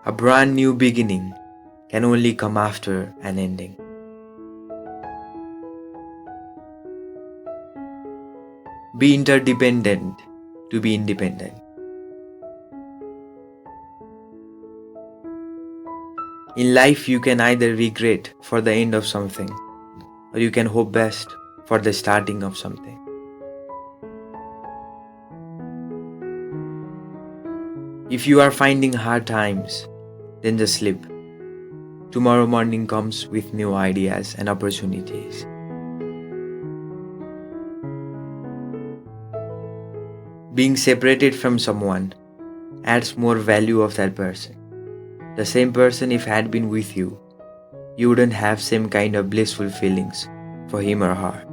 A brand new beginning can only come after an ending. Be interdependent to be independent. In life, you can either regret for the end of something, or you can hope best for the starting of something. If you are finding hard times, then just sleep. Tomorrow morning comes with new ideas and opportunities. Being separated from someone adds more value of that person. The same person, if had been with you, you wouldn't have same kind of blissful feelings for him or her.